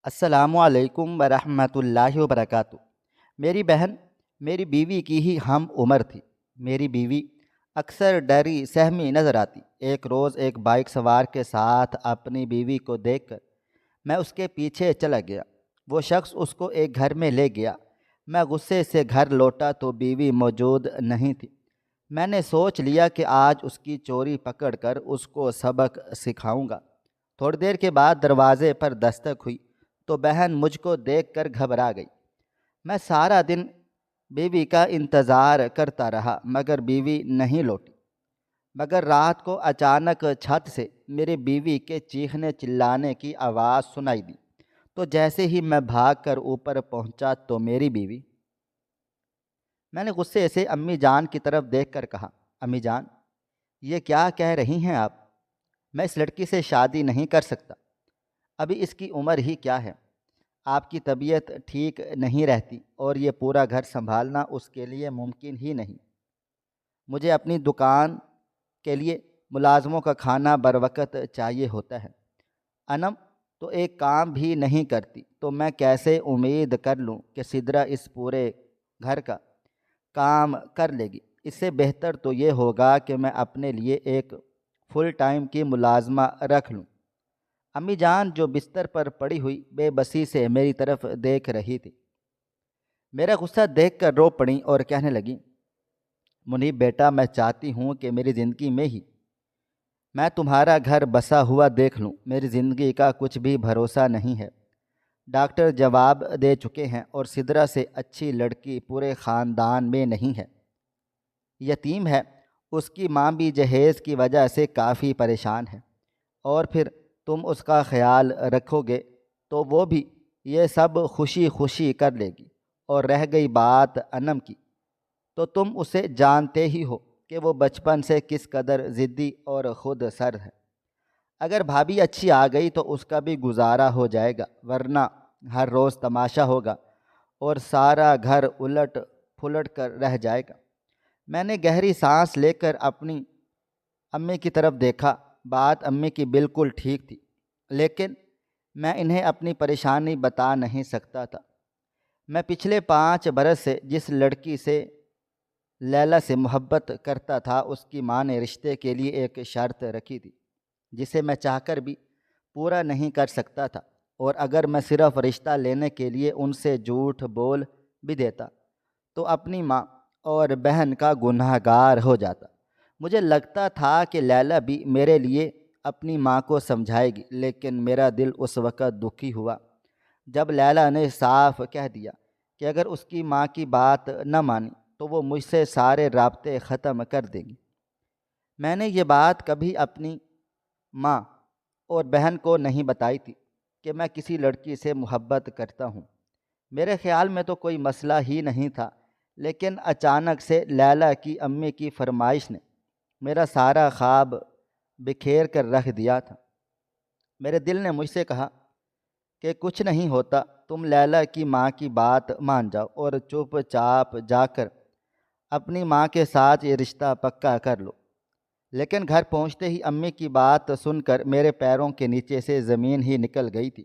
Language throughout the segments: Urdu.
السلام علیکم ورحمۃ اللہ وبرکاتہ۔ میری بہن میری بیوی کی ہی ہم عمر تھی۔ میری بیوی اکثر ڈری سہمی نظر آتی۔ ایک روز ایک بائک سوار کے ساتھ اپنی بیوی کو دیکھ کر میں اس کے پیچھے چلا گیا۔ وہ شخص اس کو ایک گھر میں لے گیا۔ میں غصے سے گھر لوٹا تو بیوی موجود نہیں تھی۔ میں نے سوچ لیا کہ آج اس کی چوری پکڑ کر اس کو سبق سکھاؤں گا۔ تھوڑی دیر کے بعد دروازے پر دستک ہوئی تو بہن مجھ کو دیکھ کر گھبرا گئی۔ میں سارا دن بیوی کا انتظار کرتا رہا مگر بیوی نہیں لوٹی۔ مگر رات کو اچانک چھت سے میری بیوی کے چیخنے چلانے کی آواز سنائی دی۔ تو جیسے ہی میں بھاگ کر اوپر پہنچا تو میری بیوی۔ میں نے غصے سے امی جان کی طرف دیکھ کر کہا، امی جان، یہ کیا کہہ رہی ہیں آپ؟ میں اس لڑکی سے شادی نہیں کر سکتا۔ ابھی اس کی عمر ہی کیا ہے؟ آپ کی طبیعت ٹھیک نہیں رہتی اور یہ پورا گھر سنبھالنا اس کے لیے ممکن ہی نہیں۔ مجھے اپنی دکان کے لیے ملازموں کا کھانا بروقت چاہیے ہوتا ہے۔ انم تو ایک کام بھی نہیں کرتی، تو میں کیسے امید کر لوں کہ سدرا اس پورے گھر کا کام کر لے گی؟ اس سے بہتر تو یہ ہوگا کہ میں اپنے لیے ایک فل ٹائم کی ملازمہ رکھ لوں۔ امی جان جو بستر پر پڑی ہوئی بے بسی سے میری طرف دیکھ رہی تھی، میرا غصہ دیکھ کر رو پڑیں اور کہنے لگیں، منیب بیٹا، میں چاہتی ہوں کہ میری زندگی میں ہی میں تمہارا گھر بسا ہوا دیکھ لوں۔ میری زندگی کا کچھ بھی بھروسہ نہیں ہے۔ ڈاکٹر جواب دے چکے ہیں اور سدرا سے اچھی لڑکی پورے خاندان میں نہیں ہے۔ یتیم ہے، اس کی ماں بھی جہیز کی وجہ سے کافی پریشان ہے، اور پھر تم اس کا خیال رکھو گے تو وہ بھی یہ سب خوشی خوشی کر لے گی۔ اور رہ گئی بات انم کی، تو تم اسے جانتے ہی ہو کہ وہ بچپن سے کس قدر ضدی اور خود سرد ہے۔ اگر بھابھی اچھی آ گئی تو اس کا بھی گزارا ہو جائے گا، ورنہ ہر روز تماشا ہوگا اور سارا گھر الٹ پھلٹ کر رہ جائے گا۔ میں نے گہری سانس لے کر اپنی امی کی طرف دیکھا۔ بات امی کی بالکل ٹھیک تھی، لیکن میں انہیں اپنی پریشانی بتا نہیں سکتا تھا۔ میں پچھلے 5 برس سے جس لڑکی سے لیلا سے محبت کرتا تھا، اس کی ماں نے رشتے کے لیے ایک شرط رکھی تھی جسے میں چاہ کر بھی پورا نہیں کر سکتا تھا، اور اگر میں صرف رشتہ لینے کے لیے ان سے جھوٹ بول بھی دیتا تو اپنی ماں اور بہن کا گناہ گار ہو جاتا۔ مجھے لگتا تھا کہ لیلا بھی میرے لیے اپنی ماں کو سمجھائے گی، لیکن میرا دل اس وقت دکھی ہوا جب لیلا نے صاف کہہ دیا کہ اگر اس کی ماں کی بات نہ مانی تو وہ مجھ سے سارے رابطے ختم کر دے گی۔ میں نے یہ بات کبھی اپنی ماں اور بہن کو نہیں بتائی تھی کہ میں کسی لڑکی سے محبت کرتا ہوں۔ میرے خیال میں تو کوئی مسئلہ ہی نہیں تھا، لیکن اچانک سے لیلا کی امی کی فرمائش نے میرا سارا خواب بکھیر کر رکھ دیا تھا۔ میرے دل نے مجھ سے کہا کہ کچھ نہیں ہوتا، تم لیلا کی ماں کی بات مان جاؤ اور چپ چاپ جا کر اپنی ماں کے ساتھ یہ رشتہ پکا کر لو۔ لیکن گھر پہنچتے ہی امی کی بات سن کر میرے پیروں کے نیچے سے زمین ہی نکل گئی تھی،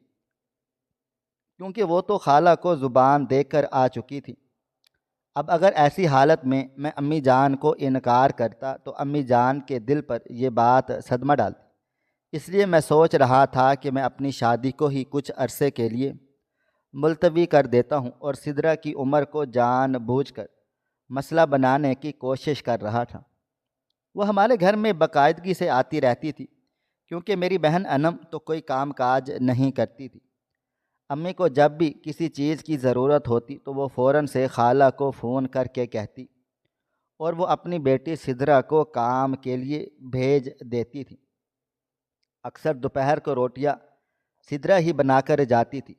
کیونکہ وہ تو خالہ کو زبان دے کر آ چکی تھی۔ اب اگر ایسی حالت میں امی جان کو انکار کرتا تو امی جان کے دل پر یہ بات صدمہ ڈالتی۔ اس لیے میں سوچ رہا تھا کہ میں اپنی شادی کو ہی کچھ عرصے کے لیے ملتوی کر دیتا ہوں، اور سدرا کی عمر کو جان بوجھ کر مسئلہ بنانے کی کوشش کر رہا تھا۔ وہ ہمارے گھر میں باقاعدگی سے آتی رہتی تھی، کیونکہ میری بہن انم تو کوئی کام کاج نہیں کرتی تھی۔ امی کو جب بھی کسی چیز کی ضرورت ہوتی تو وہ فوراً سے خالہ کو فون کر کے کہتی، اور وہ اپنی بیٹی سدرا کو کام کے لیے بھیج دیتی تھی۔ اکثر دوپہر کو روٹیاں سدرا ہی بنا کر جاتی تھی۔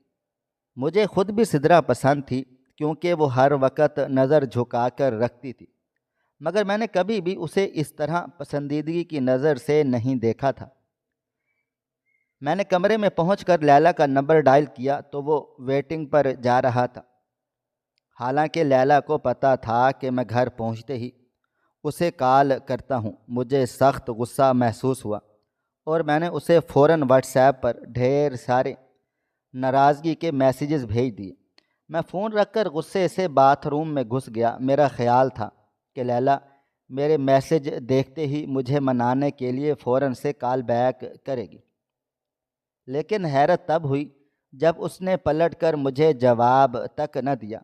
مجھے خود بھی سدرا پسند تھی، کیونکہ وہ ہر وقت نظر جھکا کر رکھتی تھی، مگر میں نے کبھی بھی اسے اس طرح پسندیدگی کی نظر سے نہیں دیکھا تھا۔ میں نے کمرے میں پہنچ کر لیلا کا نمبر ڈائل کیا تو وہ ویٹنگ پر جا رہا تھا۔ حالانکہ لیلا کو پتہ تھا کہ میں گھر پہنچتے ہی اسے کال کرتا ہوں۔ مجھے سخت غصہ محسوس ہوا اور میں نے اسے فوراً واٹس ایپ پر ڈھیر سارے ناراضگی کے میسیجز بھیج دیے۔ میں فون رکھ کر غصے سے باتھ روم میں گھس گیا۔ میرا خیال تھا کہ لیلا میرے میسیج دیکھتے ہی مجھے منانے کے لیے فوراً سے کال بیک کرے گی، لیکن حیرت تب ہوئی جب اس نے پلٹ کر مجھے جواب تک نہ دیا۔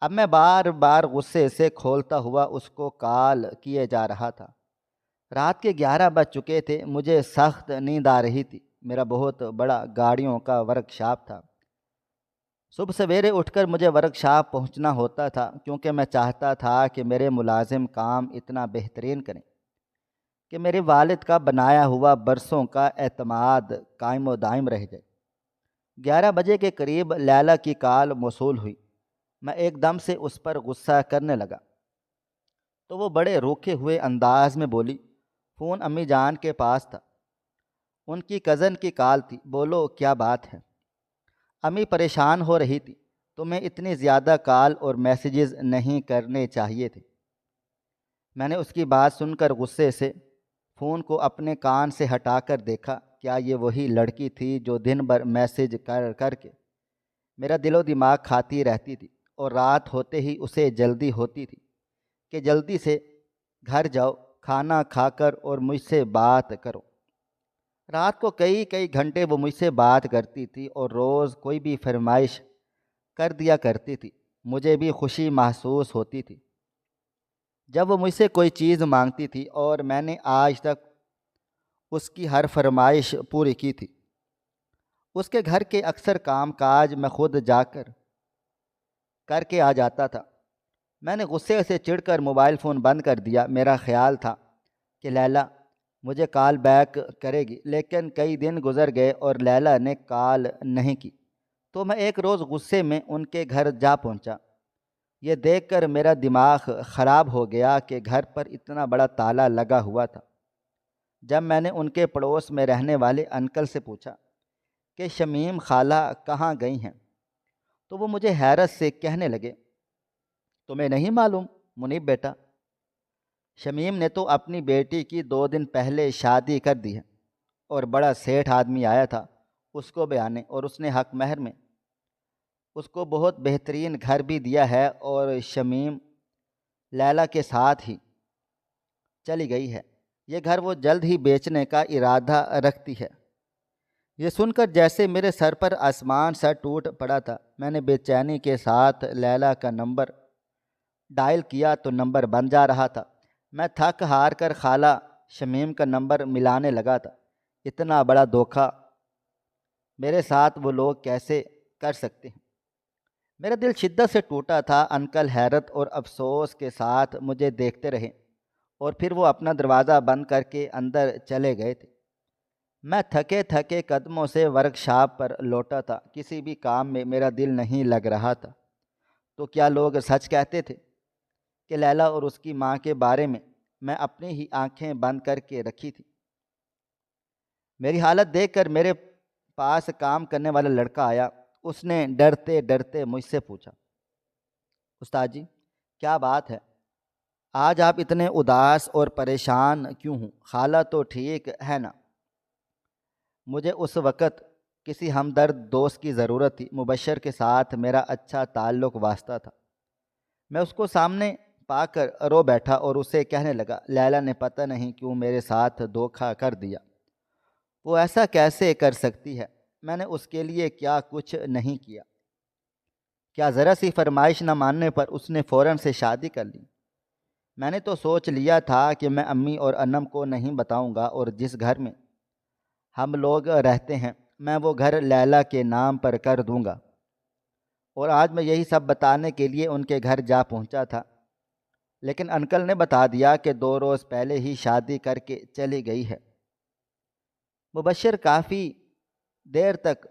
اب میں بار بار غصے سے کھولتا ہوا اس کو کال کیے جا رہا تھا۔ رات کے 11 بج چکے تھے، مجھے سخت نیند آ رہی تھی۔ میرا بہت بڑا گاڑیوں کا ورک شاپ تھا۔ صبح سویرے اٹھ کر مجھے ورک شاپ پہنچنا ہوتا تھا، کیونکہ میں چاہتا تھا کہ میرے ملازم کام اتنا بہترین کریں کہ میرے والد کا بنایا ہوا برسوں کا اعتماد قائم و دائم رہ جائے۔ 11 بجے کے قریب لیلا کی کال موصول ہوئی۔ میں ایک دم سے اس پر غصہ کرنے لگا تو وہ بڑے روکھے ہوئے انداز میں بولی، فون امی جان کے پاس تھا، ان کی کزن کی کال تھی، بولو کیا بات ہے؟ امی پریشان ہو رہی تھی، تمہیں اتنی زیادہ کال اور میسیجز نہیں کرنے چاہیے تھے۔ میں نے اس کی بات سن کر غصے سے فون کو اپنے کان سے ہٹا کر دیکھا۔ کیا یہ وہی لڑکی تھی جو دن بھر میسیج کر کر کے میرا دل و دماغ کھاتی رہتی تھی، اور رات ہوتے ہی اسے جلدی ہوتی تھی کہ جلدی سے گھر جاؤ، کھانا کھا کر اور مجھ سے بات کرو؟ رات کو کئی گھنٹے وہ مجھ سے بات کرتی تھی اور روز کوئی بھی فرمائش کر دیا کرتی تھی۔ مجھے بھی خوشی محسوس ہوتی تھی جب وہ مجھ سے کوئی چیز مانگتی تھی، اور میں نے آج تک اس کی ہر فرمائش پوری کی تھی۔ اس کے گھر کے اکثر کام کاج میں خود جا کر کے آ جاتا تھا۔ میں نے غصے سے چڑھ کر موبائل فون بند کر دیا۔ میرا خیال تھا کہ لیلا مجھے کال بیک کرے گی، لیکن کئی دن گزر گئے اور لیلا نے کال نہیں کی۔ تو میں ایک روز غصے میں ان کے گھر جا پہنچا۔ یہ دیکھ کر میرا دماغ خراب ہو گیا کہ گھر پر اتنا بڑا تالا لگا ہوا تھا۔ جب میں نے ان کے پڑوس میں رہنے والے انکل سے پوچھا کہ شمیم خالہ کہاں گئی ہیں، تو وہ مجھے حیرت سے کہنے لگے، تمہیں نہیں معلوم منیب بیٹا، شمیم نے تو اپنی بیٹی کی 2 دن پہلے شادی کر دی ہے، اور بڑا سیٹھ آدمی آیا تھا اس کو بیانے، اور اس نے حق مہر میں اس کو بہت بہترین گھر بھی دیا ہے، اور شمیم لیلا کے ساتھ ہی چلی گئی ہے۔ یہ گھر وہ جلد ہی بیچنے کا ارادہ رکھتی ہے۔ یہ سن کر جیسے میرے سر پر آسمان سا ٹوٹ پڑا تھا۔ میں نے بے چینی کے ساتھ لیلا کا نمبر ڈائل کیا تو نمبر بند جا رہا تھا۔ میں تھک ہار کر خالہ شمیم کا نمبر ملانے لگا تھا۔ اتنا بڑا دھوکہ میرے ساتھ وہ لوگ کیسے کر سکتے ہیں؟ میرا دل شدت سے ٹوٹا تھا۔ انکل حیرت اور افسوس کے ساتھ مجھے دیکھتے رہے، اور پھر وہ اپنا دروازہ بند کر کے اندر چلے گئے تھے۔ میں تھکے قدموں سے ورک شاپ پر لوٹا تھا۔ کسی بھی کام میں میرا دل نہیں لگ رہا تھا۔ تو کیا لوگ سچ کہتے تھے کہ لیلا اور اس کی ماں کے بارے میں اپنی ہی آنکھیں بند کر کے رکھی تھی؟ میری حالت دیکھ کر میرے پاس کام کرنے والا لڑکا آیا۔ اس نے ڈرتے ڈرتے مجھ سے پوچھا، استاد جی کیا بات ہے؟ آج آپ اتنے اداس اور پریشان کیوں ہوں؟ خالہ تو ٹھیک ہے نا؟ مجھے اس وقت کسی ہمدرد دوست کی ضرورت تھی۔ مبشر کے ساتھ میرا اچھا تعلق واسطہ تھا۔ میں اس کو سامنے پا کر رو بیٹھا اور اسے کہنے لگا، لیلا نے پتہ نہیں کیوں میرے ساتھ دھوکہ کر دیا۔ وہ ایسا کیسے کر سکتی ہے؟ میں نے اس کے لیے کیا کچھ نہیں کیا؟ کیا ذرا سی فرمائش نہ ماننے پر اس نے فوراً سے شادی کر لی؟ میں نے تو سوچ لیا تھا کہ میں امی اور انم کو نہیں بتاؤں گا، اور جس گھر میں ہم لوگ رہتے ہیں میں وہ گھر لیلا کے نام پر کر دوں گا، اور آج میں یہی سب بتانے کے لیے ان کے گھر جا پہنچا تھا، لیکن انکل نے بتا دیا کہ 2 روز پہلے ہی شادی کر کے چلی گئی ہے۔ مبشر کافی دیر تک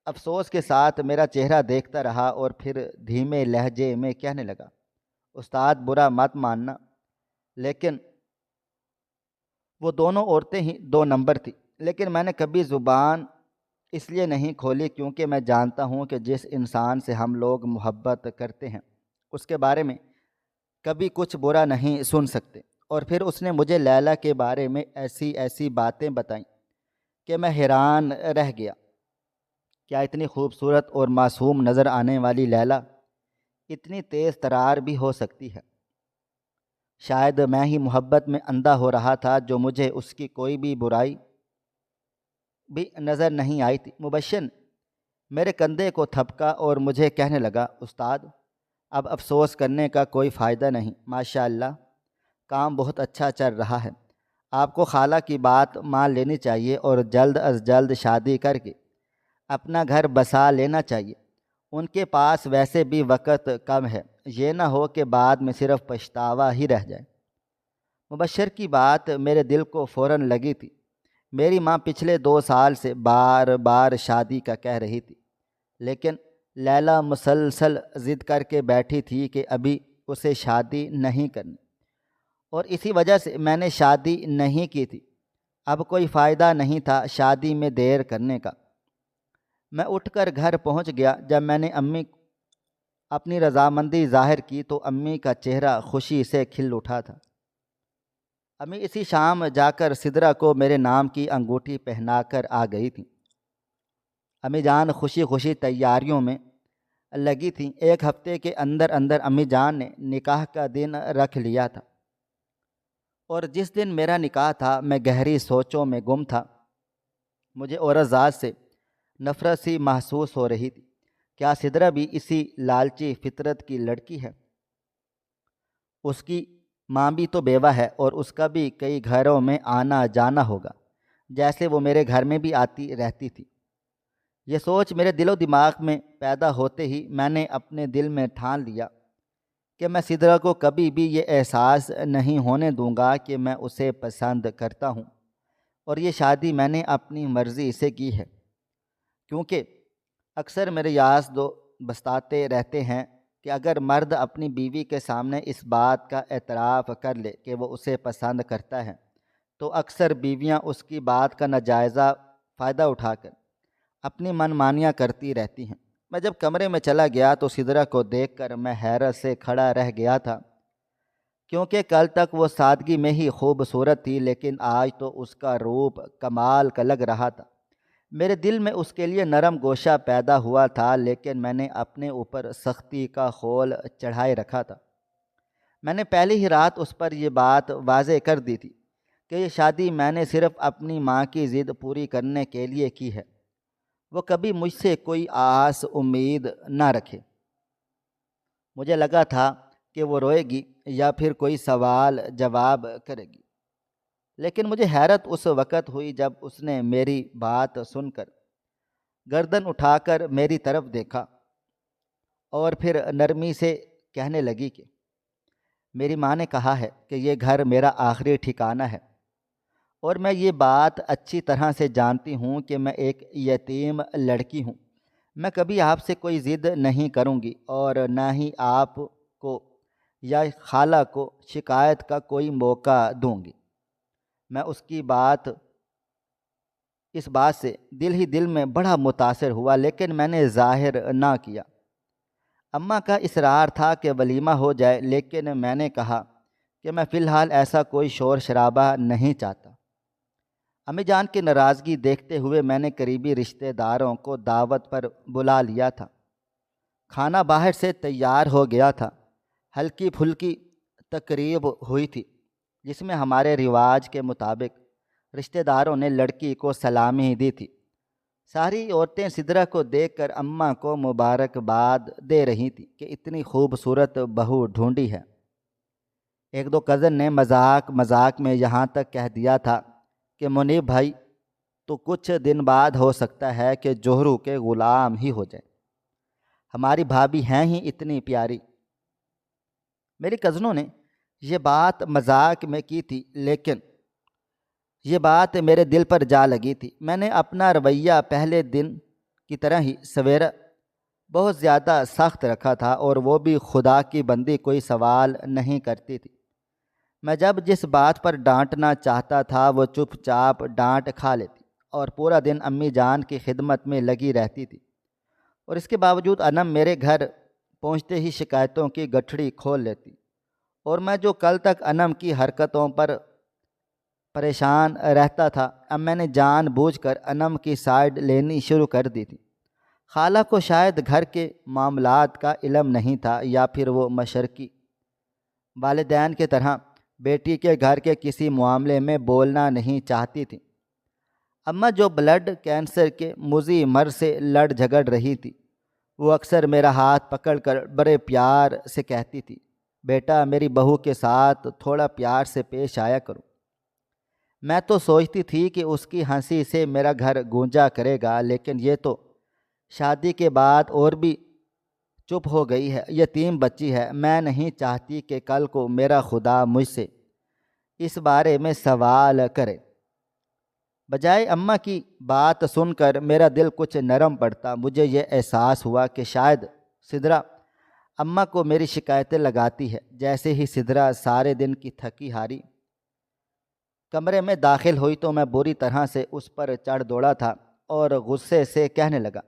افسوس کے ساتھ میرا چہرہ دیکھتا رہا، اور پھر دھیمے لہجے میں کہنے لگا، استاد برا مت ماننا، لیکن وہ دونوں عورتیں ہی 2 نمبر تھی، لیکن میں نے کبھی زبان اس لیے نہیں کھولی کیونکہ میں جانتا ہوں کہ جس انسان سے ہم لوگ محبت کرتے ہیں اس کے بارے میں کبھی کچھ برا نہیں سن سکتے۔ اور پھر اس نے مجھے لیلا کے بارے میں ایسی باتیں بتائیں کہ میں حیران رہ گیا کیا اتنی خوبصورت اور معصوم نظر آنے والی لیلا اتنی تیز ترار بھی ہو سکتی ہے؟ شاید میں ہی محبت میں اندھا ہو رہا تھا، جو مجھے اس کی کوئی بھی برائی بھی نظر نہیں آئی تھی۔ مبشر میرے کندھے کو تھپکا اور مجھے کہنے لگا، استاد اب افسوس کرنے کا کوئی فائدہ نہیں، ماشاء اللہ کام بہت اچھا چل رہا ہے۔ آپ کو خالہ کی بات مان لینی چاہیے اور جلد از جلد شادی کر کے اپنا گھر بسا لینا چاہیے۔ ان کے پاس ویسے بھی وقت کم ہے، یہ نہ ہو کہ بعد میں صرف پچھتاوا ہی رہ جائے۔ مبشر کی بات میرے دل کو فوراً لگی تھی۔ میری ماں پچھلے 2 سال سے بار بار شادی کا کہہ رہی تھی، لیکن لیلا مسلسل ضد کر کے بیٹھی تھی کہ ابھی اسے شادی نہیں کرنی، اور اسی وجہ سے میں نے شادی نہیں کی تھی۔ اب کوئی فائدہ نہیں تھا شادی میں دیر کرنے کا۔ میں اٹھ کر گھر پہنچ گیا۔ جب میں نے امی اپنی رضامندی ظاہر کی تو امی کا چہرہ خوشی سے کھل اٹھا تھا۔ امی اسی شام جا کر سدرا کو میرے نام کی انگوٹھی پہنا کر آ گئی تھیں۔ امی جان خوشی خوشی تیاریوں میں لگی تھیں۔ 1 ہفتے کے اندر اندر امی جان نے نکاح کا دن رکھ لیا تھا، اور جس دن میرا نکاح تھا میں گہری سوچوں میں گم تھا۔ مجھے عورت ذات سے نفرت سی محسوس ہو رہی تھی۔ کیا سدرا بھی اسی لالچی فطرت کی لڑکی ہے؟ اس کی ماں بھی تو بیوہ ہے، اور اس کا بھی کئی گھروں میں آنا جانا ہوگا، جیسے وہ میرے گھر میں بھی آتی رہتی تھی۔ یہ سوچ میرے دل و دماغ میں پیدا ہوتے ہی میں نے اپنے دل میں ٹھان لیا کہ میں سدرا کو کبھی بھی یہ احساس نہیں ہونے دوں گا کہ میں اسے پسند کرتا ہوں، اور یہ شادی میں نے اپنی مرضی سے کی ہے۔ کیونکہ اکثر میرے یاس دو بتاتے رہتے ہیں کہ اگر مرد اپنی بیوی کے سامنے اس بات کا اعتراف کر لے کہ وہ اسے پسند کرتا ہے، تو اکثر بیویاں اس کی بات کا ناجائزہ فائدہ اٹھا کر اپنی من مانیاں کرتی رہتی ہیں۔ میں جب کمرے میں چلا گیا تو سدرا کو دیکھ کر میں حیرت سے کھڑا رہ گیا تھا، کیونکہ کل تک وہ سادگی میں ہی خوبصورت تھی، لیکن آج تو اس کا روپ کمال کا لگ رہا تھا۔ میرے دل میں اس کے لیے نرم گوشہ پیدا ہوا تھا، لیکن میں نے اپنے اوپر سختی کا خول چڑھائے رکھا تھا۔ میں نے پہلی ہی رات اس پر یہ بات واضح کر دی تھی کہ یہ شادی میں نے صرف اپنی ماں کی ضد پوری کرنے کے لیے کی ہے۔ وہ کبھی مجھ سے کوئی آس امید نہ رکھے۔ مجھے لگا تھا کہ وہ روئے گی یا پھر کوئی سوال جواب کرے گی، لیکن مجھے حیرت اس وقت ہوئی جب اس نے میری بات سن کر گردن اٹھا کر میری طرف دیکھا، اور پھر نرمی سے کہنے لگی کہ میری ماں نے کہا ہے کہ یہ گھر میرا آخری ٹھکانہ ہے، اور میں یہ بات اچھی طرح سے جانتی ہوں کہ میں ایک یتیم لڑکی ہوں۔ میں کبھی آپ سے کوئی ضد نہیں کروں گی، اور نہ ہی آپ کو یا خالہ کو شکایت کا کوئی موقع دوں گی۔ میں اس بات سے دل ہی دل میں بڑا متاثر ہوا، لیکن میں نے ظاہر نہ کیا۔ اماں کا اصرار تھا کہ ولیمہ ہو جائے، لیکن میں نے کہا کہ میں فی الحال ایسا کوئی شور شرابہ نہیں چاہتا۔ امی جان کی ناراضگی دیکھتے ہوئے میں نے قریبی رشتہ داروں کو دعوت پر بلا لیا تھا۔ کھانا باہر سے تیار ہو گیا تھا۔ ہلکی پھلکی تقریب ہوئی تھی، جس میں ہمارے رواج کے مطابق رشتہ داروں نے لڑکی کو سلامی دی تھی۔ ساری عورتیں سدرا کو دیکھ کر اماں کو مبارکباد دے رہی تھیں کہ اتنی خوبصورت بہو ڈھونڈی ہے۔ 1-2 کزن نے مذاق میں یہاں تک کہہ دیا تھا کہ منیب بھائی تو کچھ دن بعد ہو سکتا ہے کہ جوہرو کے غلام ہی ہو جائے، ہماری بھابھی ہیں ہی اتنی پیاری۔ میری کزنوں نے یہ بات مذاق میں کی تھی، لیکن یہ بات میرے دل پر جا لگی تھی۔ میں نے اپنا رویہ پہلے دن کی طرح ہی سویرا بہت زیادہ سخت رکھا تھا، اور وہ بھی خدا کی بندی کوئی سوال نہیں کرتی تھی۔ میں جب جس بات پر ڈانٹنا چاہتا تھا وہ چپ چاپ ڈانٹ کھا لیتی، اور پورا دن امی جان کی خدمت میں لگی رہتی تھی، اور اس کے باوجود انم میرے گھر پہنچتے ہی شکایتوں کی گٹھڑی کھول لیتی، اور میں جو کل تک انم کی حرکتوں پر پریشان رہتا تھا، اب میں نے جان بوجھ کر انم کی سائیڈ لینی شروع کر دی تھی۔ خالہ کو شاید گھر کے معاملات کا علم نہیں تھا، یا پھر وہ مشرقی والدین کی طرح بیٹی کے گھر کے کسی معاملے میں بولنا نہیں چاہتی تھی۔ اماں جو بلڈ کینسر کے مزی مرض سے لڑ جھگڑ رہی تھی، وہ اکثر میرا ہاتھ پکڑ کر بڑے پیار سے کہتی تھی، بیٹا میری بہو کے ساتھ تھوڑا پیار سے پیش آیا کرو۔ میں تو سوچتی تھی کہ اس کی ہنسی سے میرا گھر گونجا کرے گا، لیکن یہ تو شادی کے بعد اور بھی چپ ہو گئی ہے، یتیم بچی ہے۔ میں نہیں چاہتی کہ کل کو میرا خدا مجھ سے اس بارے میں سوال کرے۔ بجائے اماں کی بات سن کر میرا دل کچھ نرم پڑتا۔ مجھے یہ احساس ہوا کہ شاید سدرا اماں کو میری شکایتیں لگاتی ہے۔ جیسے ہی سدرا سارے دن کی تھکی ہاری کمرے میں داخل ہوئی تو میں بری طرح سے اس پر چڑھ دوڑا تھا اور غصے سے کہنے لگا،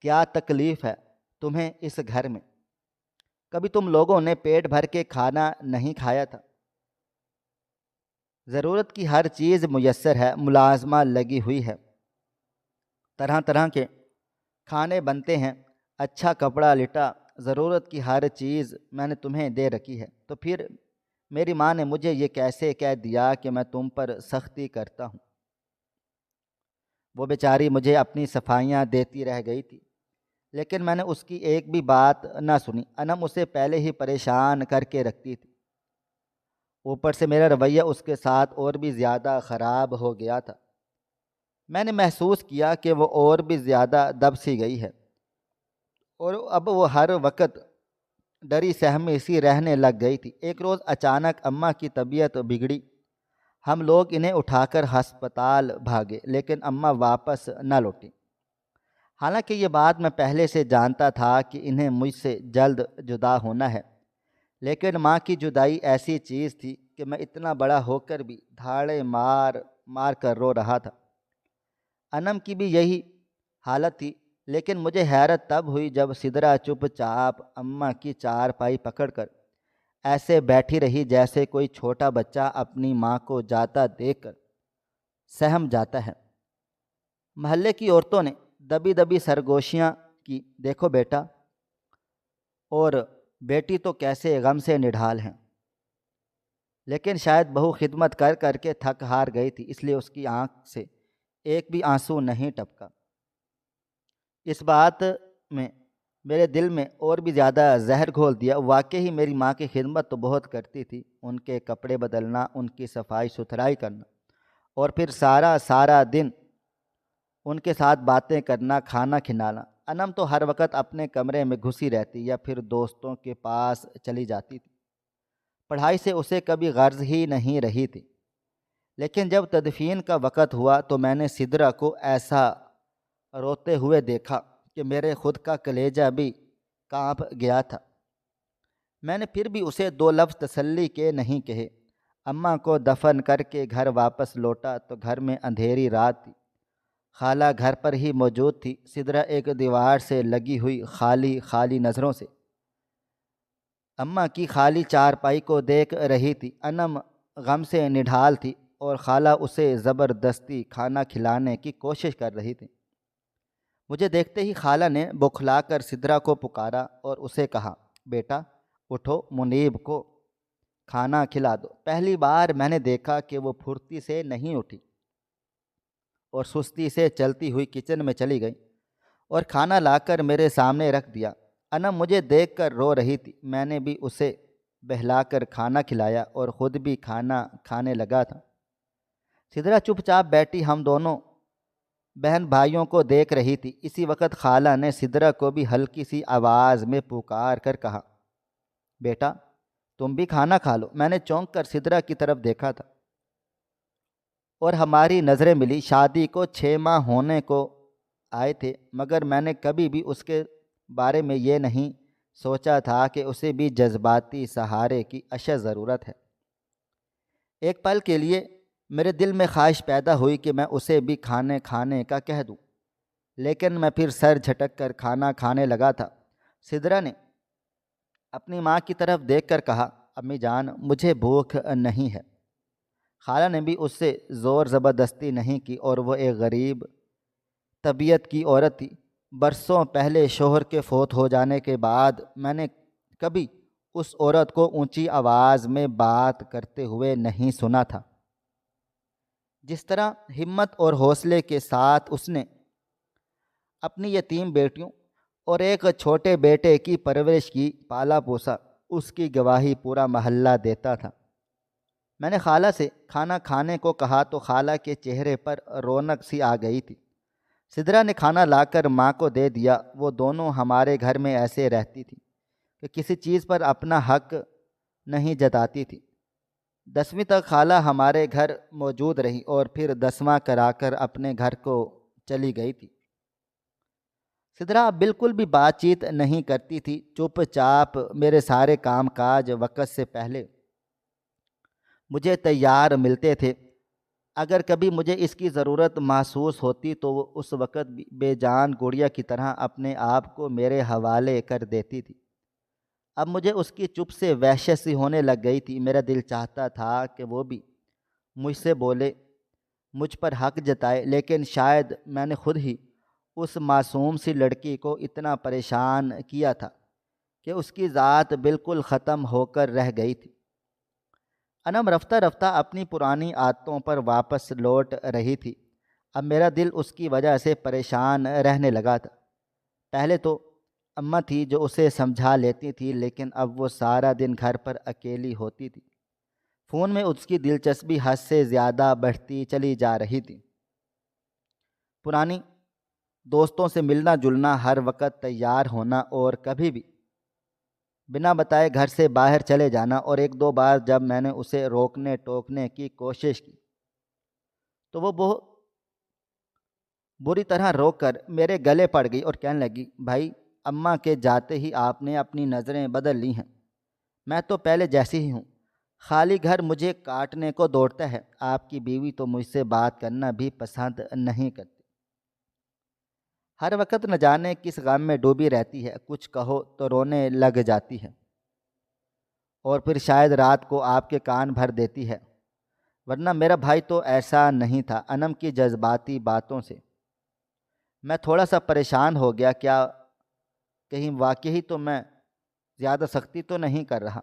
کیا تکلیف ہے تمہیں اس گھر میں؟ کبھی تم لوگوں نے پیٹ بھر کے کھانا نہیں کھایا تھا؟ ضرورت کی ہر چیز میسر ہے، ملازمہ لگی ہوئی ہے، طرح طرح کے کھانے بنتے ہیں، اچھا کپڑا لٹا، ضرورت کی ہر چیز میں نے تمہیں دے رکھی ہے، تو پھر میری ماں نے مجھے یہ کیسے کہہ دیا کہ میں تم پر سختی کرتا ہوں؟ وہ بیچاری مجھے اپنی صفائیاں دیتی رہ گئی تھی، لیکن میں نے اس کی ایک بھی بات نہ سنی۔ انم اسے پہلے ہی پریشان کر کے رکھتی تھی، اوپر سے میرا رویہ اس کے ساتھ اور بھی زیادہ خراب ہو گیا تھا۔ میں نے محسوس کیا کہ وہ اور بھی زیادہ دب سی گئی ہے، اور اب وہ ہر وقت ڈری سہمی سی رہنے لگ گئی تھی۔ ایک روز اچانک اماں کی طبیعت بگڑی، ہم لوگ انہیں اٹھا کر ہسپتال بھاگے، لیکن اماں واپس نہ لوٹی۔ حالانکہ یہ بات میں پہلے سے جانتا تھا کہ انہیں مجھ سے جلد جدا ہونا ہے، لیکن ماں کی جدائی ایسی چیز تھی کہ میں اتنا بڑا ہو کر بھی دھاڑے مار مار کر رو رہا تھا۔ انم کی بھی یہی حالت تھی، لیکن مجھے حیرت تب ہوئی جب سدرا چپ چاپ اماں کی چارپائی پکڑ کر ایسے بیٹھی رہی جیسے کوئی چھوٹا بچہ اپنی ماں کو جاتا دیکھ کر سہم جاتا ہے۔ محلے کی عورتوں نے دبی دبی سرگوشیاں کی، دیکھو بیٹا اور بیٹی تو کیسے غم سے نڈھال ہیں، لیکن شاید بہو خدمت کر کر کے تھک ہار گئی تھی، اس لیے اس کی آنکھ سے ایک بھی آنسو نہیں ٹپکا۔ اس بات میں میرے دل میں اور بھی زیادہ زہر گھول دیا۔ واقعی میری ماں کی خدمت تو بہت کرتی تھی، ان کے کپڑے بدلنا، ان کی صفائی ستھرائی کرنا، اور پھر سارا دن ان کے ساتھ باتیں کرنا، کھانا کھلانا۔ انم تو ہر وقت اپنے کمرے میں گھسی رہتی یا پھر دوستوں کے پاس چلی جاتی تھی، پڑھائی سے اسے کبھی غرض ہی نہیں رہی تھی۔ لیکن جب تدفین کا وقت ہوا تو میں نے سدرا کو ایسا روتے ہوئے دیکھا کہ میرے خود کا کلیجہ بھی کانپ گیا تھا۔ میں نے پھر بھی اسے دو لفظ تسلی کے نہیں کہے۔ اماں کو دفن کر کے گھر واپس لوٹا تو گھر میں اندھیری رات تھی، خالہ گھر پر ہی موجود تھی۔ سدرا ایک دیوار سے لگی ہوئی خالی نظروں سے اماں کی خالی چارپائی کو دیکھ رہی تھی۔ انم غم سے نڈھال تھی اور خالہ اسے زبردستی کھانا کھلانے کی کوشش کر رہی تھی۔ مجھے دیکھتے ہی خالہ نے بوکھلا کر سدرا کو پکارا اور اسے کہا، بیٹا اٹھو، منیب کو کھانا کھلا دو۔ پہلی بار میں نے دیکھا کہ وہ پھرتی سے نہیں اٹھی اور سستی سے چلتی ہوئی کچن میں چلی گئی اور کھانا لا کر میرے سامنے رکھ دیا۔ انم مجھے دیکھ کر رو رہی تھی، میں نے بھی اسے بہلا کر کھانا کھلایا اور خود بھی کھانا کھانے لگا تھا۔ سدرا چپ چاپ بیٹھی ہم دونوں بہن بھائیوں کو دیکھ رہی تھی۔ اسی وقت خالہ نے سدرا کو بھی ہلکی سی آواز میں پکار کر کہا، بیٹا تم بھی کھانا کھا لو۔ میں نے چونک کر سدرا کی طرف دیکھا تھا اور ہماری نظریں ملی۔ شادی کو 6 ماہ ہونے کو آئے تھے، مگر میں نے کبھی بھی اس کے بارے میں یہ نہیں سوچا تھا کہ اسے بھی جذباتی سہارے کی اشد ضرورت ہے۔ ایک پل کے لیے میرے دل میں خواہش پیدا ہوئی کہ میں اسے بھی کھانے کا کہہ دوں، لیکن میں پھر سر جھٹک کر کھانا کھانے لگا تھا۔ سدرا نے اپنی ماں کی طرف دیکھ کر کہا، امی جان مجھے بھوک نہیں ہے۔ خالہ نے بھی اس سے زور زبردستی نہیں کی اور وہ ایک غریب طبیعت کی عورت تھی، برسوں پہلے شوہر کے فوت ہو جانے کے بعد میں نے کبھی اس عورت کو اونچی آواز میں بات کرتے ہوئے نہیں سنا تھا۔ جس طرح ہمت اور حوصلے کے ساتھ اس نے اپنی یتیم بیٹیوں اور ایک چھوٹے بیٹے کی پرورش کی، پالا پوسا، اس کی گواہی پورا محلہ دیتا تھا۔ میں نے خالہ سے کھانا کھانے کو کہا تو خالہ کے چہرے پر رونق سی آ گئی تھی۔ سدرا نے کھانا لا کر ماں کو دے دیا۔ وہ دونوں ہمارے گھر میں ایسے رہتی تھی کہ کسی چیز پر اپنا حق نہیں جتاتی تھی۔ 10ویں تک خالہ ہمارے گھر موجود رہی اور پھر 10واں کرا کر اپنے گھر کو چلی گئی تھی۔ سدرا بالکل بھی بات چیت نہیں کرتی تھی، چپ چاپ میرے سارے کام کاج وقت سے پہلے مجھے تیار ملتے تھے۔ اگر کبھی مجھے اس کی ضرورت محسوس ہوتی تو وہ اس وقت بے جان گڑیا کی طرح اپنے آپ کو میرے حوالے کر دیتی تھی۔ اب مجھے اس کی چپ سے وحشت سی ہونے لگ گئی تھی۔ میرا دل چاہتا تھا کہ وہ بھی مجھ سے بولے، مجھ پر حق جتائے، لیکن شاید میں نے خود ہی اس معصوم سی لڑکی کو اتنا پریشان کیا تھا کہ اس کی ذات بالکل ختم ہو کر رہ گئی تھی۔ انم رفتہ رفتہ اپنی پرانی عادتوں پر واپس لوٹ رہی تھی۔ اب میرا دل اس کی وجہ سے پریشان رہنے لگا تھا۔ پہلے تو اماں تھی جو اسے سمجھا لیتی تھی، لیکن اب وہ سارا دن گھر پر اکیلی ہوتی تھی۔ فون میں اس کی دلچسپی حد سے زیادہ بڑھتی چلی جا رہی تھی۔ پرانی دوستوں سے ملنا جلنا، ہر وقت تیار ہونا اور کبھی بھی بنا بتائے گھر سے باہر چلے جانا، اور ایک دو بار جب میں نے اسے روکنے ٹوکنے کی کوشش کی تو وہ بہت بری طرح روک کر میرے گلے پڑ گئی اور کہنے لگی، بھائی اماں کے جاتے ہی آپ نے اپنی نظریں بدل لی ہیں۔ میں تو پہلے جیسی ہی ہوں، خالی گھر مجھے کاٹنے کو دوڑتا ہے۔ آپ کی بیوی تو مجھ سے بات کرنا بھی پسند نہیں کرتی، ہر وقت نہ جانے کس غم میں ڈوبی رہتی ہے، کچھ کہو تو رونے لگ جاتی ہے، اور پھر شاید رات کو آپ کے کان بھر دیتی ہے۔ ورنہ میرا بھائی تو ایسا نہیں تھا۔ انم کی جذباتی باتوں سے میں تھوڑا سا پریشان ہو گیا۔ کیا کہیں واقعی تو میں زیادہ سختی تو نہیں کر رہا؟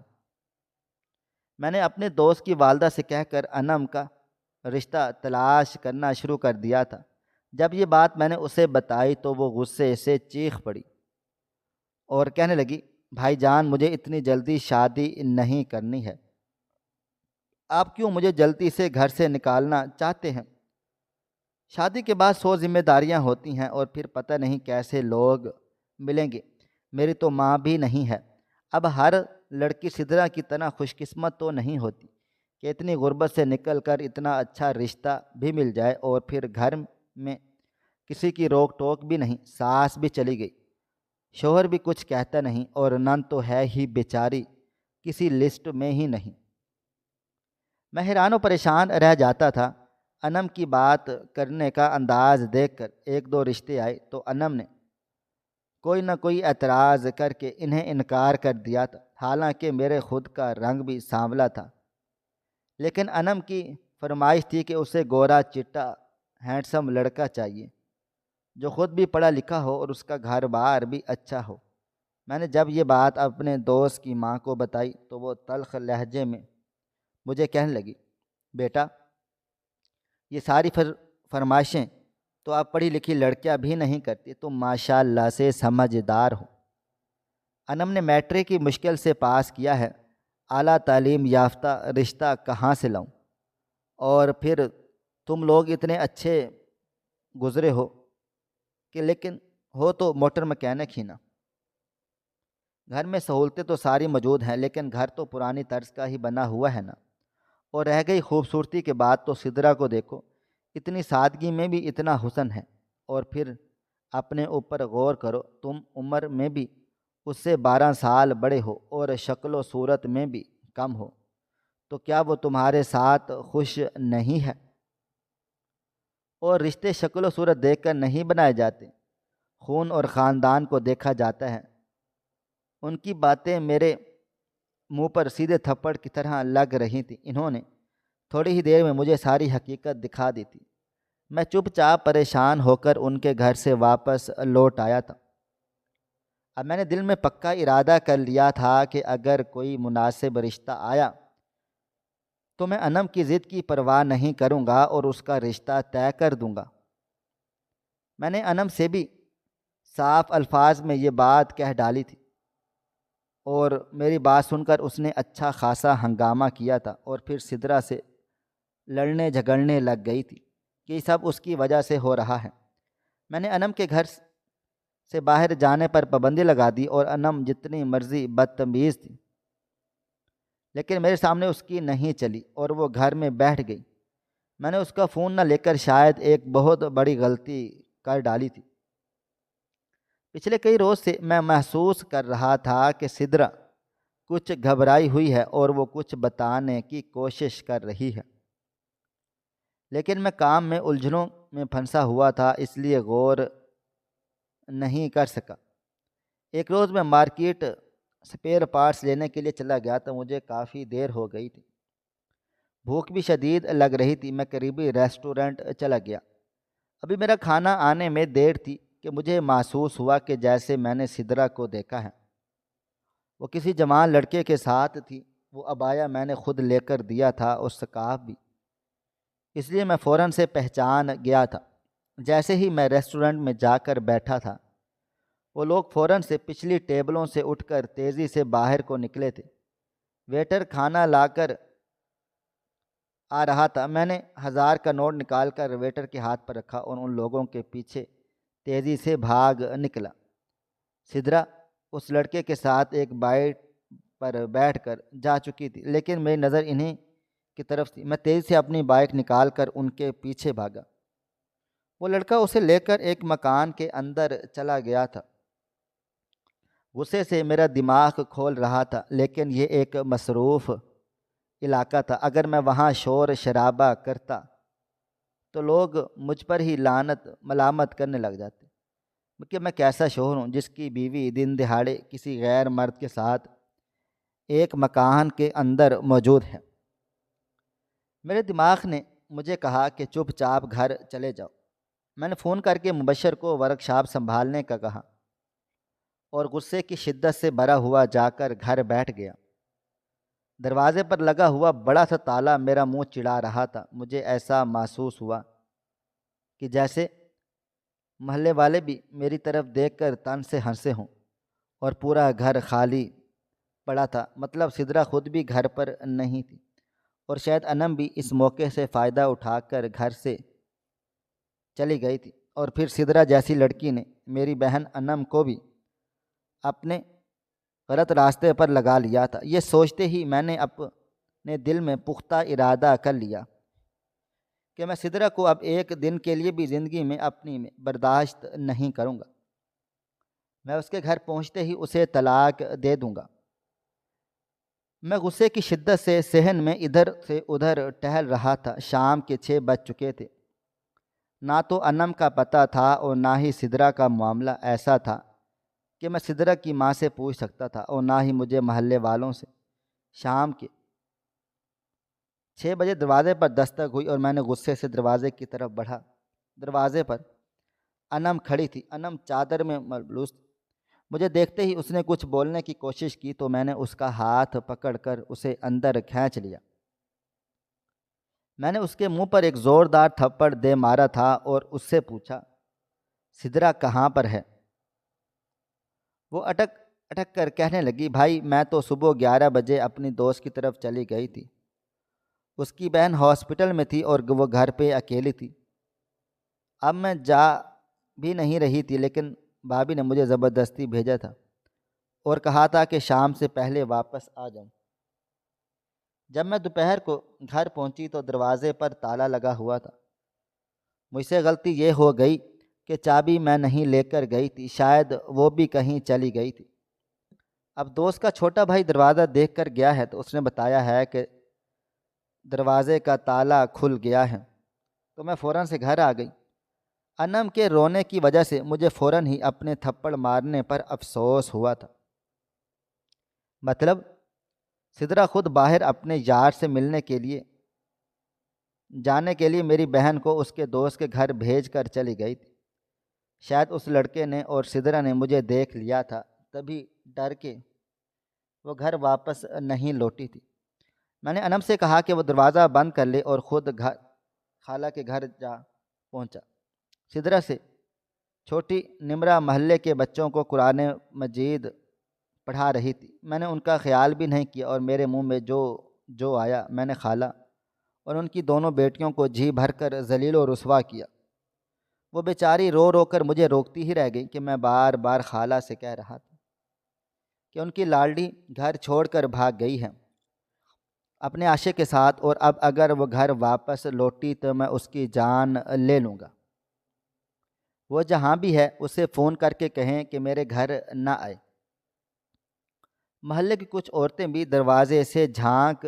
میں نے اپنے دوست کی والدہ سے کہہ کر انم کا رشتہ تلاش کرنا شروع کر دیا تھا۔ جب یہ بات میں نے اسے بتائی تو وہ غصے سے چیخ پڑی اور کہنے لگی، بھائی جان مجھے اتنی جلدی شادی نہیں کرنی ہے، آپ کیوں مجھے جلدی سے گھر سے نکالنا چاہتے ہیں؟ شادی کے بعد 100 ذمہ داریاں ہوتی ہیں اور پھر پتہ نہیں کیسے لوگ ملیں گے۔ میری تو ماں بھی نہیں ہے۔ اب ہر لڑکی سدرا کی طرح خوش قسمت تو نہیں ہوتی کہ اتنی غربت سے نکل کر اتنا اچھا رشتہ بھی مل جائے، اور پھر گھر میں کسی کی روک ٹوک بھی نہیں۔ ساس بھی چلی گئی، شوہر بھی کچھ کہتا نہیں، اور نند تو ہے ہی بیچاری، کسی لسٹ میں ہی نہیں۔ میں حیران و پریشان رہ جاتا تھا۔ انم کی بات کرنے کا انداز دیکھ کر ایک دو رشتے آئے تو انم نے کوئی نہ کوئی اعتراض کر کے انہیں انکار کر دیا تھا۔ حالانکہ میرے خود کا رنگ بھی سانولا تھا، لیکن انم کی فرمائش تھی کہ اسے گورا چٹا ہینڈسم لڑکا چاہیے جو خود بھی پڑھا لکھا ہو اور اس کا گھر بار بھی اچھا ہو۔ میں نے جب یہ بات اپنے دوست کی ماں کو بتائی تو وہ تلخ لہجے میں مجھے کہنے لگی، بیٹا یہ ساری فرمائشیں تو آپ پڑھی لکھی لڑکیاں بھی نہیں کرتی، تم ماشاء اللہ سے سمجھدار ہو۔ انم نے میٹرک کی مشکل سے پاس کیا ہے، اعلیٰ تعلیم یافتہ رشتہ کہاں سے لاؤں؟ اور پھر تم لوگ اتنے اچھے گزرے ہو کہ لیکن ہو تو موٹر مکینک ہی نا۔ گھر میں سہولتیں تو ساری موجود ہیں، لیکن گھر تو پرانی طرز کا ہی بنا ہوا ہے نا۔ اور رہ گئی خوبصورتی کے بعد تو سدرا کو دیکھو، اتنی سادگی میں بھی اتنا حسن ہے، اور پھر اپنے اوپر غور کرو، تم عمر میں بھی اس سے 12 سال بڑے ہو اور شکل و صورت میں بھی کم ہو، تو کیا وہ تمہارے ساتھ خوش نہیں ہے؟ اور رشتے شکل و صورت دیکھ کر نہیں بنائے جاتے، خون اور خاندان کو دیکھا جاتا ہے۔ ان کی باتیں میرے منہ پر سیدھے تھپڑ کی طرح لگ رہی تھیں۔ انہوں نے تھوڑی ہی دیر میں مجھے ساری حقیقت دکھا دی تھی۔ میں چپ چاپ پریشان ہو کر ان کے گھر سے واپس لوٹ آیا تھا۔ اب میں نے دل میں پکا ارادہ کر لیا تھا کہ اگر کوئی مناسب رشتہ آیا تو میں انم کی ضد کی پرواہ نہیں کروں گا اور اس کا رشتہ طے کر دوں گا۔ میں نے انم سے بھی صاف الفاظ میں یہ بات کہہ ڈالی تھی، اور میری بات سن کر اس نے اچھا خاصا ہنگامہ کیا تھا اور پھر سدرا سے لڑنے جھگڑنے لگ گئی تھی کہ یہ سب اس کی وجہ سے ہو رہا ہے۔ میں نے انم کے گھر سے باہر جانے پر پابندی لگا دی اور انم جتنی مرضی بدتمیز تھی لیکن میرے سامنے اس کی نہیں چلی اور وہ گھر میں بیٹھ گئی۔ میں نے اس کا فون نہ لے کر شاید ایک بہت بڑی غلطی کر ڈالی تھی۔ پچھلے کئی روز سے میں محسوس کر رہا تھا کہ سدرا کچھ گھبرائی ہوئی ہے اور وہ کچھ بتانے کی کوشش کر رہی ہے، لیکن میں کام میں الجھنوں میں پھنسا ہوا تھا، اس لیے غور نہیں کر سکا۔ ایک روز میں مارکیٹ سپیئر پارٹس لینے کے لیے چلا گیا تو مجھے کافی دیر ہو گئی تھی، بھوک بھی شدید لگ رہی تھی۔ میں قریبی ریسٹورنٹ چلا گیا۔ ابھی میرا کھانا آنے میں دیر تھی کہ مجھے محسوس ہوا کہ جیسے میں نے سدرا کو دیکھا ہے۔ وہ کسی جوان لڑکے کے ساتھ تھی۔ وہ عبایا میں نے خود لے کر دیا تھا اور سکارف بھی، اس لیے میں فوراً سے پہچان گیا تھا۔ جیسے ہی میں ریسٹورنٹ میں جا کر بیٹھا تھا وہ لوگ فوراً سے پچھلی ٹیبلوں سے اٹھ کر تیزی سے باہر کو نکلے تھے۔ ویٹر کھانا لا کر آ رہا تھا۔ میں نے 1000 کا نوٹ نکال کر ویٹر کے ہاتھ پر رکھا اور ان لوگوں کے پیچھے تیزی سے بھاگ نکلا۔ سدرا اس لڑکے کے ساتھ ایک بائٹ پر بیٹھ کر جا چکی تھی، لیکن میری نظر انہیں کی طرف تھی۔ میں تیزی سے اپنی بائک نکال کر ان کے پیچھے بھاگا۔ وہ لڑکا اسے لے کر ایک مکان کے اندر چلا گیا تھا۔ غصے سے میرا دماغ کھول رہا تھا، لیکن یہ ایک مصروف علاقہ تھا۔ اگر میں وہاں شور شرابہ کرتا تو لوگ مجھ پر ہی ملامت کرنے لگ جاتے کہ میں کیسا شوہر ہوں جس کی بیوی دن دہاڑے کسی غیر مرد کے ساتھ ایک مکان کے اندر موجود ہے۔ میرے دماغ نے مجھے کہا کہ چپ چاپ گھر چلے جاؤ۔ میں نے فون کر کے مبشر کو ورکشاپ سنبھالنے کا کہا اور غصے کی شدت سے بھرا ہوا جا کر گھر بیٹھ گیا۔ دروازے پر لگا ہوا بڑا سا تالا میرا منہ چڑھا رہا تھا۔ مجھے ایسا محسوس ہوا کہ جیسے محلے والے بھی میری طرف دیکھ کر تن سے ہنسے ہوں، اور پورا گھر خالی پڑا تھا۔ مطلب سدرا خود بھی گھر پر نہیں تھی، اور شاید انم بھی اس موقع سے فائدہ اٹھا کر گھر سے چلی گئی تھی، اور پھر سدرا جیسی لڑکی نے میری بہن انم کو بھی اپنے غلط راستے پر لگا لیا تھا۔ یہ سوچتے ہی میں نے اپنے دل میں پختہ ارادہ کر لیا کہ میں سدرا کو اب ایک دن کے لیے بھی زندگی میں اپنی میں برداشت نہیں کروں گا۔ میں اس کے گھر پہنچتے ہی اسے طلاق دے دوں گا۔ میں غصے کی شدت سے صحن میں ادھر سے ادھر ٹہل رہا تھا۔ شام کے 6 بج چکے تھے۔ نہ تو انم کا پتہ تھا اور نہ ہی سدرا کا معاملہ ایسا تھا کہ میں سدرا کی ماں سے پوچھ سکتا تھا، اور نہ ہی مجھے محلے والوں سے۔ شام کے 6 بجے دروازے پر دستک ہوئی اور میں نے غصے سے دروازے کی طرف بڑھا۔ دروازے پر انم کھڑی تھی۔ انم چادر میں ملبوس تھی۔ مجھے دیکھتے ہی اس نے کچھ بولنے کی کوشش کی تو میں نے اس کا ہاتھ پکڑ کر اسے اندر کھینچ لیا۔ میں نے اس کے منہ پر ایک زوردار تھپڑ دے مارا تھا اور اس سے پوچھا، سدرا کہاں پر ہے؟ وہ اٹک اٹک کر کہنے لگی، بھائی میں تو صبح 11 بجے اپنی دوست کی طرف چلی گئی تھی۔ اس کی بہن ہاسپٹل میں تھی اور وہ گھر پہ اکیلی تھی۔ اب میں جا بھی نہیں رہی تھی، لیکن بھابھی نے مجھے زبردستی بھیجا تھا اور کہا تھا کہ شام سے پہلے واپس آ جاؤں۔ جب میں دوپہر کو گھر پہنچی تو دروازے پر تالا لگا ہوا تھا۔ مجھ سے غلطی یہ ہو گئی کہ چابی میں نہیں لے کر گئی تھی، شاید وہ بھی کہیں چلی گئی تھی۔ اب دوست کا چھوٹا بھائی دروازہ دیکھ کر گیا ہے تو اس نے بتایا ہے کہ دروازے کا تالا کھل گیا ہے، تو میں فوراً سے گھر آ گئی۔ انم کے رونے کی وجہ سے مجھے فوراً ہی اپنے تھپڑ مارنے پر افسوس ہوا تھا۔ مطلب سدرا خود باہر اپنے یار سے ملنے کے لیے جانے کے لیے میری بہن کو اس کے دوست کے گھر بھیج کر چلی گئی تھی۔ شاید اس لڑکے نے اور سدرا نے مجھے دیکھ لیا تھا، تبھی ڈر کے وہ گھر واپس نہیں لوٹی تھی۔ میں نے انم سے کہا کہ وہ دروازہ بند کر لے اور خود خالہ کے گھر جا پہنچا۔ سدرا سے چھوٹی نمرہ محلے کے بچوں کو قرآن مجید پڑھا رہی تھی۔ میں نے ان کا خیال بھی نہیں کیا اور میرے منہ میں جو آیا میں نے خالہ اور ان کی دونوں بیٹیوں کو جی بھر کر ذلیل و رسوا کیا۔ وہ بیچاری رو رو کر مجھے روکتی ہی رہ گئی کہ میں بار بار خالہ سے کہہ رہا تھا کہ ان کی لاڈلی گھر چھوڑ کر بھاگ گئی ہے اپنے عاشق کے ساتھ، اور اب اگر وہ گھر واپس لوٹی تو میں اس کی جان لے لوں گا۔ وہ جہاں بھی ہے اسے فون کر کے کہیں کہ میرے گھر نہ آئے۔ محلے کی کچھ عورتیں بھی دروازے سے جھانک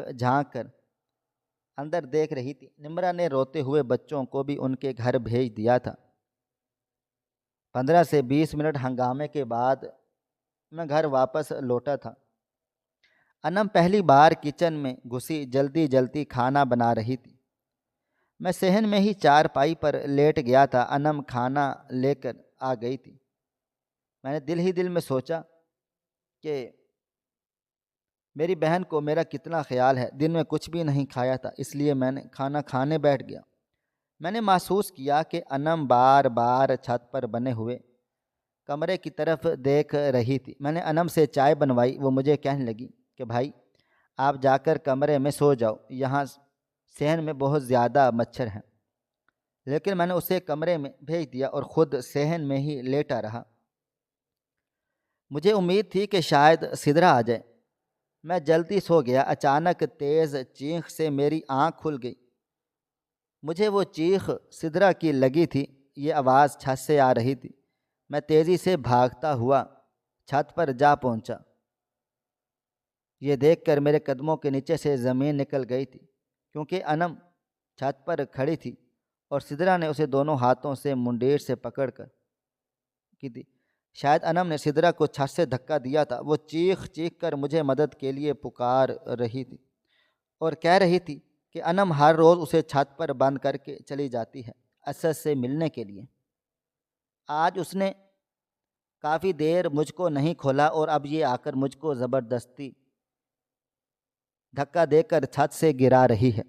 کر اندر دیکھ رہی تھی۔ نمرہ نے روتے ہوئے بچوں کو بھی ان کے گھر بھیج دیا تھا۔ 15 سے 20 منٹ ہنگامے کے بعد میں گھر واپس لوٹا تھا۔ انم پہلی بار کچن میں گھسی، جلدی جلدی کھانا بنا رہی تھی۔ میں صحن میں ہی چارپائی پر لیٹ گیا تھا۔ انم کھانا لے کر آ گئی تھی۔ میں نے دل ہی دل میں سوچا کہ میری بہن کو میرا کتنا خیال ہے۔ دن میں کچھ بھی نہیں کھایا تھا، اس لیے میں نے کھانا کھانے بیٹھ گیا۔ میں نے محسوس کیا کہ انم بار بار چھت پر بنے ہوئے کمرے کی طرف دیکھ رہی تھی۔ میں نے انم سے چائے بنوائی۔ وہ مجھے کہنے لگی کہ بھائی آپ جا کر کمرے میں سو جاؤ، یہاں صحن میں بہت زیادہ مچھر ہیں۔ لیکن میں نے اسے کمرے میں بھیج دیا اور خود صحن میں ہی لیٹا رہا۔ مجھے امید تھی کہ شاید سدرا آ جائے۔ میں جلدی سو گیا۔ اچانک تیز چیخ سے میری آنکھ کھل گئی۔ مجھے وہ چیخ سدرا کی لگی تھی۔ یہ آواز چھت سے آ رہی تھی۔ میں تیزی سے بھاگتا ہوا چھت پر جا پہنچا۔ یہ دیکھ کر میرے قدموں کے نیچے سے زمین نکل گئی تھی، کیونکہ انم چھت پر کھڑی تھی اور سدرا نے اسے دونوں ہاتھوں سے منڈیر سے پکڑ کر کی تھی۔ شاید انم نے سدرا کو چھت سے دھکا دیا تھا۔ وہ چیخ کر مجھے مدد کے لیے پکار رہی تھی اور کہہ رہی تھی کہ انم ہر روز اسے چھت پر بند کر کے چلی جاتی ہے اسد سے ملنے کے لیے۔ آج اس نے کافی دیر مجھ کو نہیں کھولا اور اب یہ آ کر مجھ کو زبردستی دھکا دے کر چھت سے گرا رہی ہے۔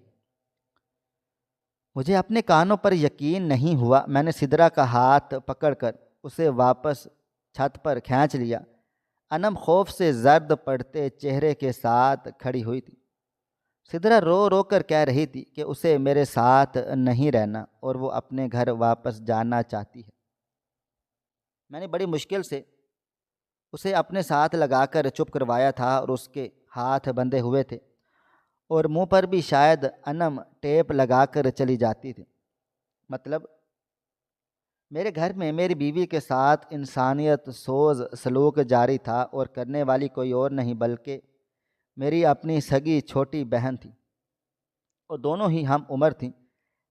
مجھے اپنے کانوں پر یقین نہیں ہوا۔ میں نے سدرا کا ہاتھ پکڑ کر اسے واپس چھت پر کھینچ لیا۔ انم خوف سے زرد پڑتے چہرے کے ساتھ کھڑی ہوئی تھی۔ سدرا رو رو کر کہہ رہی تھی کہ اسے میرے ساتھ نہیں رہنا اور وہ اپنے گھر واپس جانا چاہتی ہے۔ میں نے بڑی مشکل سے اسے اپنے ساتھ لگا کر چپ کروایا تھا اور اس کے ہاتھ بندھے ہوئے تھے اور منہ پر بھی شاید انم ٹیپ لگا کر چلی جاتی تھی۔ مطلب میرے گھر میں میری بیوی کے ساتھ انسانیت سوز سلوک جاری تھا اور کرنے والی کوئی اور نہیں بلکہ میری اپنی سگی چھوٹی بہن تھی، اور دونوں ہی ہم عمر تھیں۔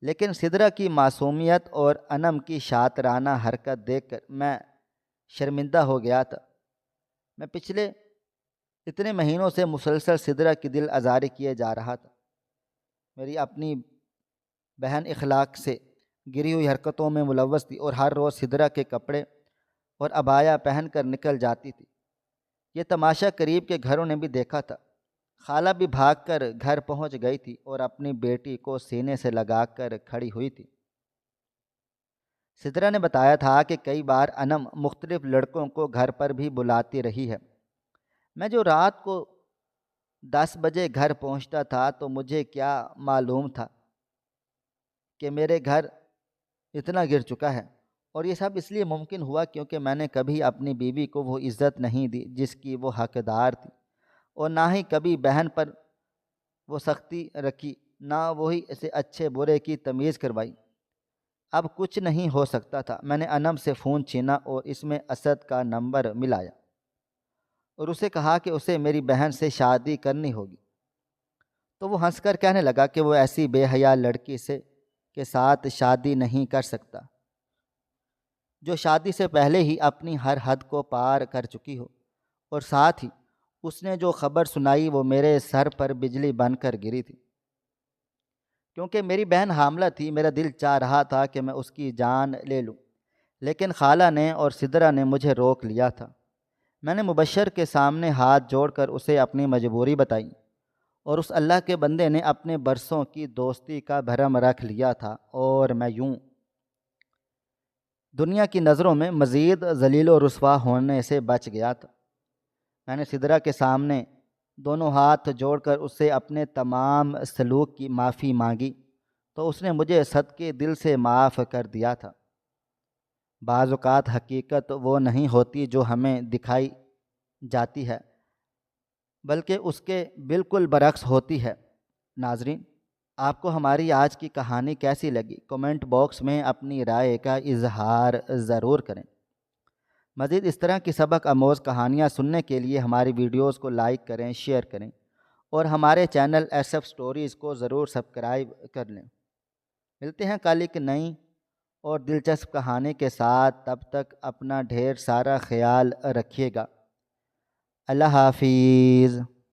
لیکن سدرا کی معصومیت اور انم کی شاطرانہ حرکت دیکھ کر میں شرمندہ ہو گیا تھا۔ میں پچھلے اتنے مہینوں سے مسلسل سدرا کی دل آزاری کیے جا رہا تھا۔ میری اپنی بہن اخلاق سے گری ہوئی حرکتوں میں ملوث تھی اور ہر روز سدرا کے کپڑے اور عبایا پہن کر نکل جاتی تھی۔ یہ تماشا قریب کے گھروں نے بھی دیکھا تھا۔ خالہ بھی بھاگ کر گھر پہنچ گئی تھی اور اپنی بیٹی کو سینے سے لگا کر کھڑی ہوئی تھی۔ سدرا نے بتایا تھا کہ کئی بار انم مختلف لڑکوں کو گھر پر بھی بلاتی رہی ہے۔ میں جو رات کو 10 بجے گھر پہنچتا تھا تو مجھے کیا معلوم تھا کہ میرے گھر اتنا گر چکا ہے، اور یہ سب اس لیے ممکن ہوا کیونکہ میں نے کبھی اپنی بیوی کو وہ عزت نہیں دی جس کی وہ حقدار تھی، اور نہ ہی کبھی بہن پر وہ سختی رکھی، نہ وہی اسے اچھے برے کی تمیز کروائی۔ اب کچھ نہیں ہو سکتا تھا۔ میں نے انم سے فون چھینا اور اس میں اسد کا نمبر ملایا اور اسے کہا کہ اسے میری بہن سے شادی کرنی ہوگی۔ تو وہ ہنس کر کہنے لگا کہ وہ ایسی بے حیا لڑکی کے ساتھ شادی نہیں کر سکتا جو شادی سے پہلے ہی اپنی ہر حد کو پار کر چکی ہو، اور ساتھ ہی اس نے جو خبر سنائی وہ میرے سر پر بجلی بن کر گری تھی، کیونکہ میری بہن حاملہ تھی، میرا دل چاہ رہا تھا کہ میں اس کی جان لے لوں، لیکن خالہ نے اور سدرہ نے مجھے روک لیا تھا۔ میں نے مبشر کے سامنے ہاتھ جوڑ کر اسے اپنی مجبوری بتائی، اور اس اللہ کے بندے نے اپنے برسوں کی دوستی کا بھرم رکھ لیا تھا، اور میں یوں دنیا کی نظروں میں مزید ذلیل و رسوا ہونے سے بچ گیا تھا۔ میں نے سدرہ کے سامنے دونوں ہاتھ جوڑ کر اس سے اپنے تمام سلوک کی معافی مانگی، تو اس نے مجھے صدقے دل سے معاف کر دیا تھا۔ بعض اوقات حقیقت وہ نہیں ہوتی جو ہمیں دکھائی جاتی ہے، بلکہ اس کے بالکل برعکس ہوتی ہے۔ ناظرین، آپ کو ہماری آج کی کہانی کیسی لگی؟ کومنٹ باکس میں اپنی رائے کا اظہار ضرور کریں۔ مزید اس طرح کی سبق آموز کہانیاں سننے کے لیے ہماری ویڈیوز کو لائک کریں، شیئر کریں، اور ہمارے چینل ایس ایف سٹوریز کو ضرور سبسکرائب کر لیں۔ ملتے ہیں کل ایک نئی اور دلچسپ کہانی کے ساتھ، تب تک اپنا ڈھیر سارا خیال رکھیے گا۔ اللہ حافظ۔